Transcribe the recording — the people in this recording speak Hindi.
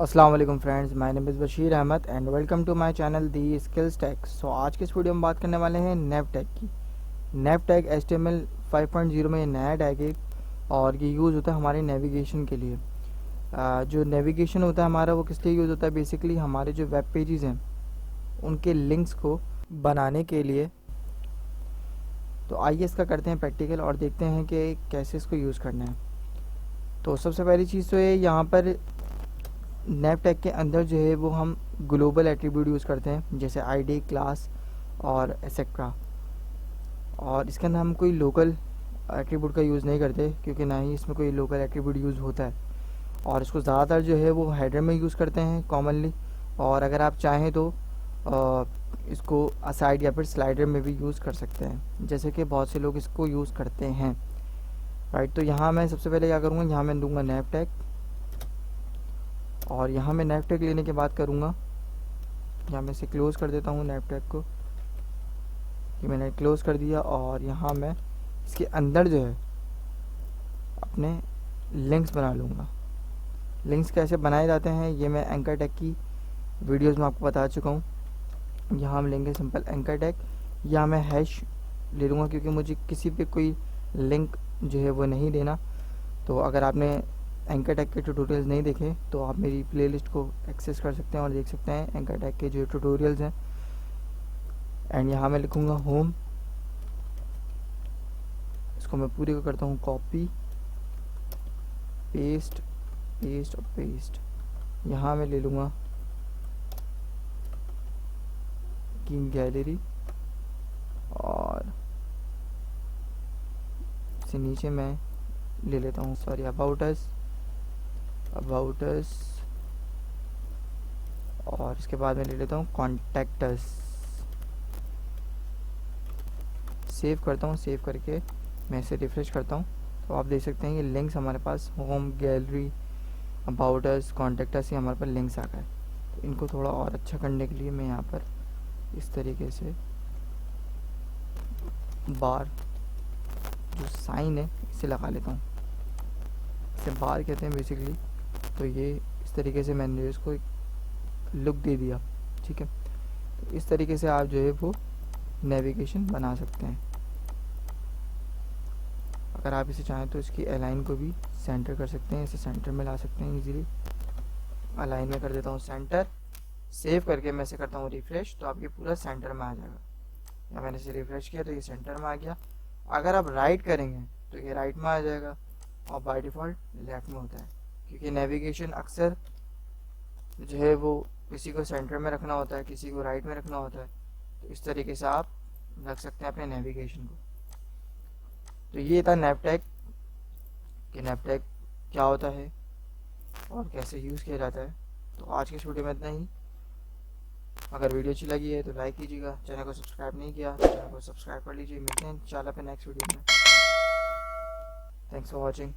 अस्सलाम वालेकुम friends, my name is Bashir Ahmed and welcome to my channel the skills tech. So आज के इस वीडियो में बात करने वाले हैं नैवटेक की। नैवटेक HTML 5.0 में ये नया टैग है और ये यूज़ होता है हमारे नेविगेशन के लिए। जो नेविगेशन होता है हमारा वो किस लिए यूज़ होता है, बेसिकली हमारे जो वेब पेजेस हैं उनके लिंक्स को बनाने के लिए। तो आइए इसका करते हैं प्रैक्टिकल और देखते हैं कि कैसे इसको यूज़ करना है। तो सबसे पहली चीज़ तो ये यहाँ पर नैवटेक के अंदर जो है वो हम ग्लोबल एट्रीब्यूट यूज़ करते हैं, जैसे आईडी, क्लास और एक्सेट्रा। और इसके अंदर हम कोई लोकल एट्रीब्यूट का यूज़ नहीं करते, क्योंकि ना ही इसमें कोई लोकल एट्रीब्यूट यूज़ होता है। और इसको ज़्यादातर जो है वो हेडर में यूज़ करते हैं कॉमनली। और अगर आप चाहें तो इसको असाइड या फिर स्लाइडर में भी यूज़ कर सकते हैं, जैसे कि बहुत से लोग इसको यूज़ करते हैं। राइट, तो यहाँ मैं सबसे पहले क्या करूँगा, यहाँ मैं दूंगा नैवटेक और यहाँ मैं नैवटेक लेने के बाद करूँगा, यहाँ मैं इसे क्लोज़ कर देता हूँ नैवटेक को। ये मैंने क्लोज़ कर दिया और यहाँ मैं इसके अंदर जो है अपने लिंक्स बना लूँगा। लिंक्स कैसे बनाए जाते हैं ये मैं एंकर टेक की वीडियोस में आपको बता चुका हूँ। यहाँ हम लेंगे सिंपल एंकर टेक, या मैं हैश ले लूँगा, क्योंकि मुझे किसी पे कोई लिंक जो है वो नहीं देना। तो अगर आपने एंकर टेक के ट्यूटोरियल्स नहीं देखे तो आप मेरी प्लेलिस्ट को एक्सेस कर सकते हैं और देख सकते हैं एंकर टेक के जो ट्यूटोरियल्स हैं। एंड यहाँ मैं लिखूँगा होम, इसको मैं पूरे को करता हूँ कॉपी, पेस्ट पेस्ट और पेस्ट। यहाँ मैं ले लूँगा की गैलरी और से नीचे मैं ले लेता हूँ अबाउट अस और इसके बाद मैं ले लेता हूँ कॉन्टैक्ट अस। सेव करता हूँ, सेव करके मैं इसे रिफ्रेश करता हूँ तो आप देख सकते हैं ये लिंक्स हमारे पास home, gallery, about us, contact us, ये हमारे पास लिंक्स आ गए। तो इनको थोड़ा और अच्छा करने के लिए मैं यहाँ पर इस तरीके से बार जो साइन है इसे लगा लेता हूँ, इसे बार कहते हैं बेसिकली। तो ये इस तरीके से मैंने इसको लुक दे दिया, ठीक है। तो इस तरीके से आप जो है वो नेविगेशन बना सकते हैं। अगर आप इसे चाहें तो इसकी अलाइन को भी सेंटर कर सकते हैं, इसे सेंटर में ला सकते हैं इजीली। अलाइन में कर देता हूँ सेंटर, सेव करके मैं इसे करता हूँ रिफ्रेश, तो आपके पूरा सेंटर में आ जाएगा। या मैंने इसे रिफ्रेश किया तो ये सेंटर में आ गया। अगर आप राइट करेंगे तो ये राइट में आ जाएगा और बाय डिफ़ॉल्ट लेफ्ट में होता है, क्योंकि नेविगेशन अक्सर जो है वो किसी को सेंटर में रखना होता है, किसी को राइट में रखना होता है। तो इस तरीके से आप रख सकते हैं अपने नेविगेशन को। तो ये था नैवटेक कि नैवटेक क्या होता है और कैसे यूज़ किया जाता है। तो आज की इस वीडियो में इतना ही। अगर वीडियो अच्छी लगी है तो लाइक कीजिएगा, चैनल को सब्सक्राइब नहीं किया तो चैनल को सब्सक्राइब कर लीजिए। मिलते हैं इंशाल्लाह पे नेक्स्ट वीडियो में। Thanks for watching.